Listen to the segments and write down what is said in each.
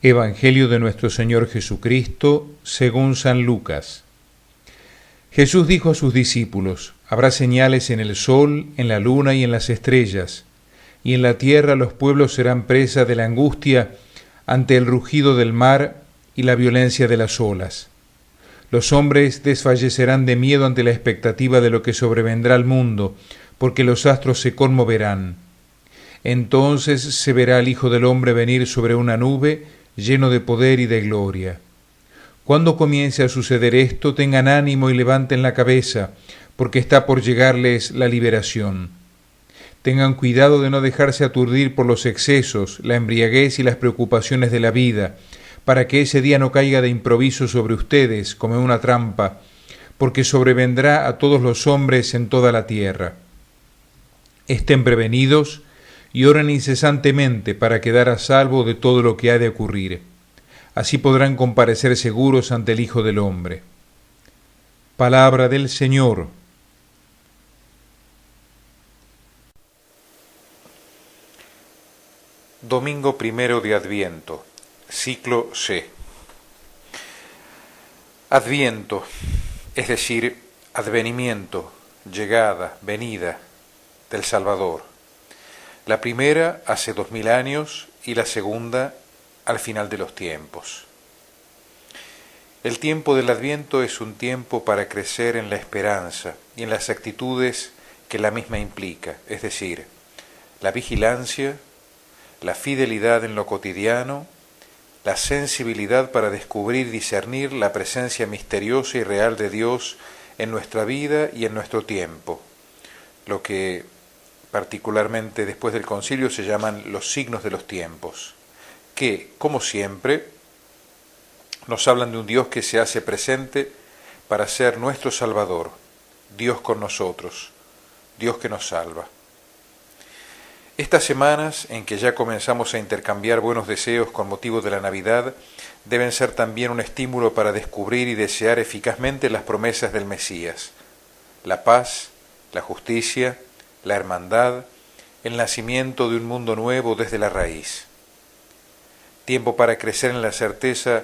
Evangelio de nuestro Señor Jesucristo, según San Lucas. Jesús dijo a sus discípulos: habrá señales en el sol, en la luna y en las estrellas, y en la tierra los pueblos serán presa de la angustia ante el rugido del mar y la violencia de las olas. Los hombres desfallecerán de miedo ante la expectativa de lo que sobrevendrá al mundo, porque los astros se conmoverán. Entonces se verá al Hijo del Hombre venir sobre una nube, lleno de poder y de gloria. Cuando comience a suceder esto, tengan ánimo y levanten la cabeza, porque está por llegarles la liberación. Tengan cuidado de no dejarse aturdir por los excesos, la embriaguez y las preocupaciones de la vida, para que ese día no caiga de improviso sobre ustedes como una trampa, porque sobrevendrá a todos los hombres en toda la tierra. Estén prevenidos y oren incesantemente para quedar a salvo de todo lo que ha de ocurrir. Así podrán comparecer seguros ante el Hijo del Hombre. Palabra del Señor. Domingo primero de Adviento, ciclo C. Adviento, es decir, advenimiento, llegada, venida del Salvador. La primera hace 2000 años y la segunda al final de los tiempos. El tiempo del Adviento es un tiempo para crecer en la esperanza y en las actitudes que la misma implica, es decir, la vigilancia, la fidelidad en lo cotidiano, la sensibilidad para descubrir y discernir la presencia misteriosa y real de Dios en nuestra vida y en nuestro tiempo, lo que particularmente después del concilio se llaman los signos de los tiempos, que, como siempre, nos hablan de un Dios que se hace presente para ser nuestro Salvador, Dios con nosotros, Dios que nos salva. Estas semanas en que ya comenzamos a intercambiar buenos deseos con motivo de la Navidad deben ser también un estímulo para descubrir y desear eficazmente las promesas del Mesías, la paz, la justicia, la hermandad, el nacimiento de un mundo nuevo desde la raíz. Tiempo para crecer en la certeza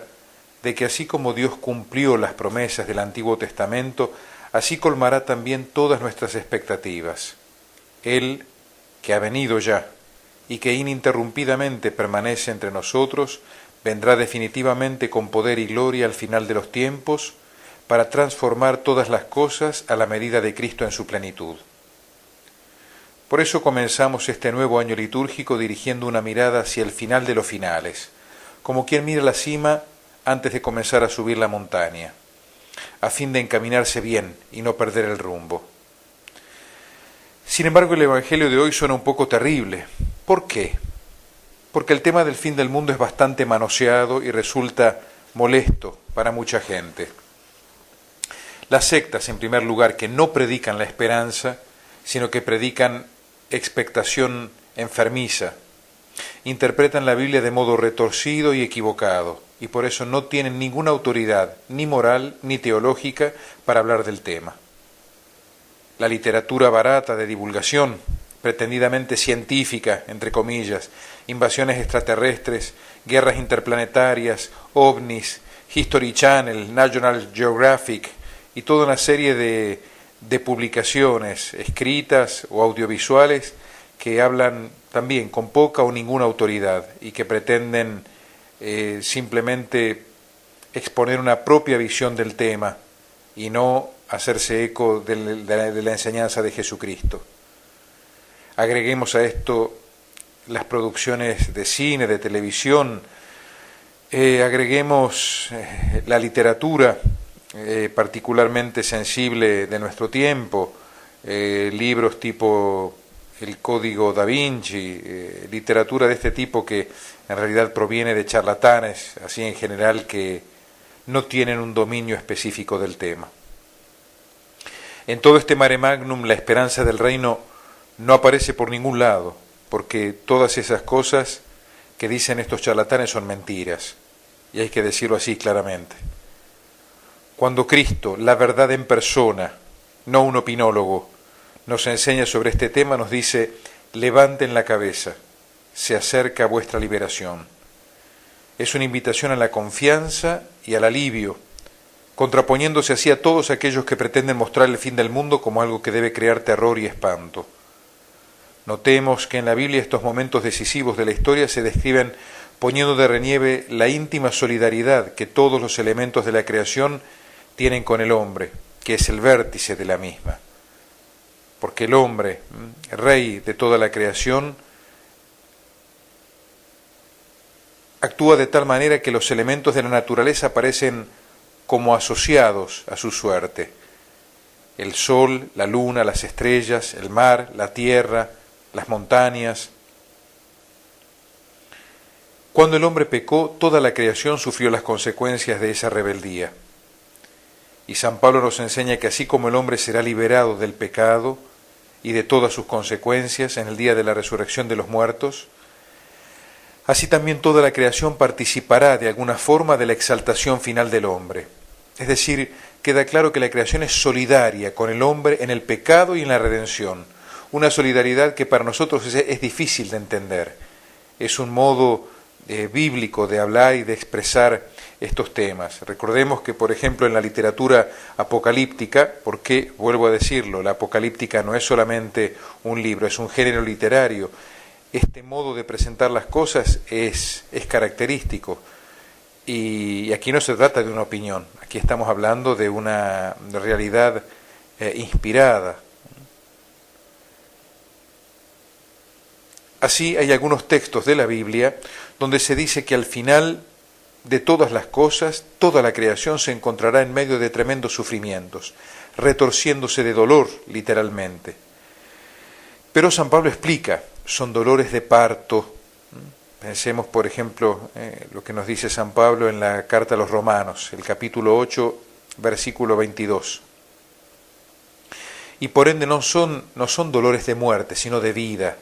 de que así como Dios cumplió las promesas del Antiguo Testamento, así colmará también todas nuestras expectativas. Él, que ha venido ya y que ininterrumpidamente permanece entre nosotros, vendrá definitivamente con poder y gloria al final de los tiempos para transformar todas las cosas a la medida de Cristo en su plenitud. Por eso comenzamos este nuevo año litúrgico dirigiendo una mirada hacia el final de los finales, como quien mira la cima antes de comenzar a subir la montaña, a fin de encaminarse bien y no perder el rumbo. Sin embargo, el Evangelio de hoy suena un poco terrible. ¿Por qué? Porque el tema del fin del mundo es bastante manoseado y resulta molesto para mucha gente. Las sectas, en primer lugar, que no predican la esperanza, sino que predican expectación enfermiza, interpretan la Biblia de modo retorcido y equivocado, y por eso no tienen ninguna autoridad, ni moral, ni teológica, para hablar del tema. La literatura barata de divulgación, pretendidamente científica, entre comillas, invasiones extraterrestres, guerras interplanetarias, ovnis, History Channel, National Geographic y toda una serie de publicaciones escritas o audiovisuales que hablan también con poca o ninguna autoridad y que pretenden simplemente exponer una propia visión del tema y no hacerse eco de la enseñanza de Jesucristo. Agreguemos a esto las producciones de cine, de televisión, agreguemos la literatura particularmente sensible de nuestro tiempo, libros tipo El Código Da Vinci, literatura de este tipo que en realidad proviene de charlatanes, así en general, que no tienen un dominio específico del tema. En todo este mare magnum la esperanza del reino no aparece por ningún lado, porque todas esas cosas que dicen estos charlatanes son mentiras, y hay que decirlo así claramente. Cuando Cristo, la verdad en persona, no un opinólogo, nos enseña sobre este tema, nos dice: levanten la cabeza, se acerca vuestra liberación. Es una invitación a la confianza y al alivio, contraponiéndose así a todos aquellos que pretenden mostrar el fin del mundo como algo que debe crear terror y espanto. Notemos que en la Biblia estos momentos decisivos de la historia se describen poniendo de relieve la íntima solidaridad que todos los elementos de la creación tienen con el hombre, que es el vértice de la misma. Porque el hombre, rey de toda la creación, actúa de tal manera que los elementos de la naturaleza parecen como asociados a su suerte. El sol, la luna, las estrellas, el mar, la tierra, las montañas. Cuando el hombre pecó, toda la creación sufrió las consecuencias de esa rebeldía. Y San Pablo nos enseña que así como el hombre será liberado del pecado y de todas sus consecuencias en el día de la resurrección de los muertos, así también toda la creación participará de alguna forma de la exaltación final del hombre. Es decir, queda claro que la creación es solidaria con el hombre en el pecado y en la redención. Una solidaridad que para nosotros es difícil de entender. Es un modo bíblico de hablar y de expresar estos temas. Recordemos que, por ejemplo, en la literatura apocalíptica, porque, vuelvo a decirlo, la apocalíptica no es solamente un libro, es un género literario. Este modo de presentar las cosas es característico. Y aquí no se trata de una opinión, aquí estamos hablando de una realidad inspirada. Así hay algunos textos de la Biblia donde se dice que al final de todas las cosas, toda la creación se encontrará en medio de tremendos sufrimientos, retorciéndose de dolor, literalmente. Pero San Pablo explica, son dolores de parto. Pensemos, por ejemplo, lo que nos dice San Pablo en la carta a los Romanos, el capítulo 8, versículo 22. Y por ende no son dolores de muerte, sino de vida.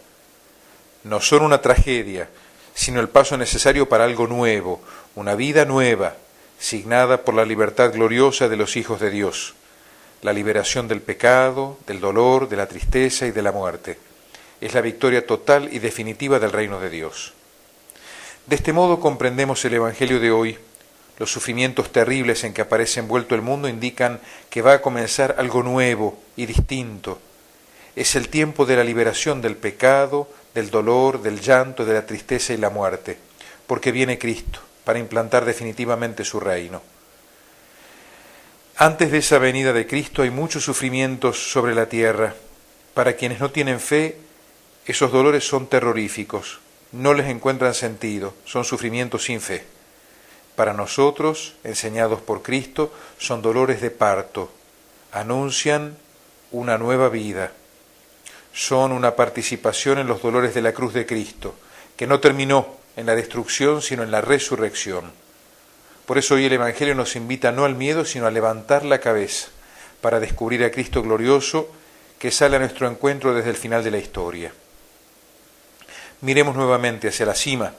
No son una tragedia, sino el paso necesario para algo nuevo, una vida nueva, signada por la libertad gloriosa de los hijos de Dios, la liberación del pecado, del dolor, de la tristeza y de la muerte. Es la victoria total y definitiva del reino de Dios. De este modo comprendemos el Evangelio de hoy. Los sufrimientos terribles en que aparece envuelto el mundo indican que va a comenzar algo nuevo y distinto. Es el tiempo de la liberación del pecado, del dolor, del llanto, de la tristeza y la muerte, porque viene Cristo para implantar definitivamente su reino. Antes de esa venida de Cristo hay muchos sufrimientos sobre la tierra. Para quienes no tienen fe, esos dolores son terroríficos, no les encuentran sentido, son sufrimientos sin fe. Para nosotros, enseñados por Cristo, son dolores de parto, anuncian una nueva vida. Son una participación en los dolores de la cruz de Cristo, que no terminó en la destrucción, sino en la resurrección. Por eso hoy el Evangelio nos invita no al miedo, sino a levantar la cabeza, para descubrir a Cristo glorioso, que sale a nuestro encuentro desde el final de la historia. Miremos nuevamente hacia la cima,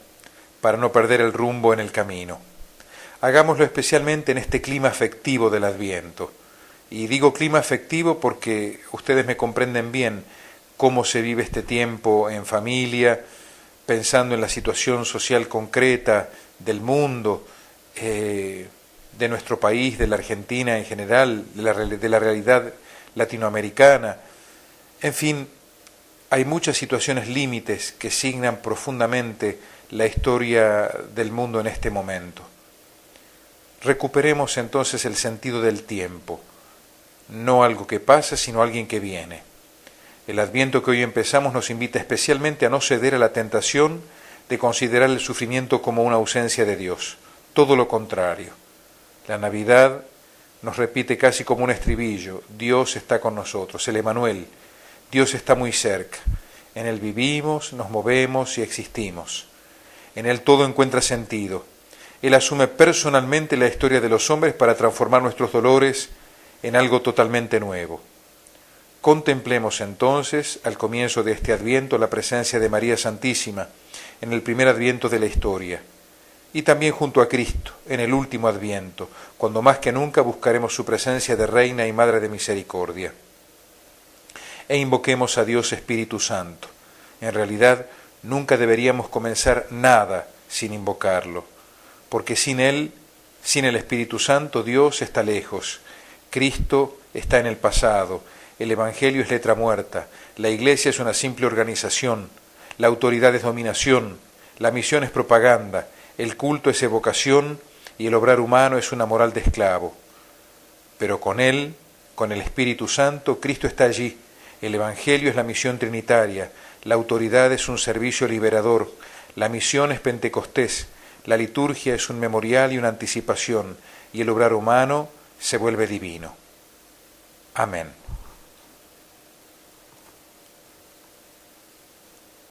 para no perder el rumbo en el camino. Hagámoslo especialmente en este clima afectivo del Adviento. Y digo clima afectivo porque ustedes me comprenden bien cómo se vive este tiempo en familia, pensando en la situación social concreta del mundo, de nuestro país, de la Argentina en general, de la realidad latinoamericana. En fin, hay muchas situaciones límites que signan profundamente la historia del mundo en este momento. Recuperemos entonces el sentido del tiempo, no algo que pasa, sino alguien que viene. El Adviento que hoy empezamos nos invita especialmente a no ceder a la tentación de considerar el sufrimiento como una ausencia de Dios. Todo lo contrario. La Navidad nos repite casi como un estribillo: Dios está con nosotros, el Emanuel. Dios está muy cerca. En Él vivimos, nos movemos y existimos. En Él todo encuentra sentido. Él asume personalmente la historia de los hombres para transformar nuestros dolores en algo totalmente nuevo. Contemplemos entonces, al comienzo de este Adviento, la presencia de María Santísima en el primer Adviento de la historia, y también junto a Cristo en el último Adviento, cuando más que nunca buscaremos su presencia de Reina y Madre de Misericordia. E invoquemos a Dios Espíritu Santo. En realidad, nunca deberíamos comenzar nada sin invocarlo. porque sin Él, sin el Espíritu Santo, Dios está lejos. Cristo está en el pasado, el Evangelio es letra muerta, la Iglesia es una simple organización, la autoridad es dominación, la misión es propaganda, el culto es evocación y el obrar humano es una moral de esclavo. Pero con Él, con el Espíritu Santo, Cristo está allí, el Evangelio es la misión trinitaria, la autoridad es un servicio liberador, la misión es Pentecostés, la liturgia es un memorial y una anticipación, y el obrar humano se vuelve divino. Amén.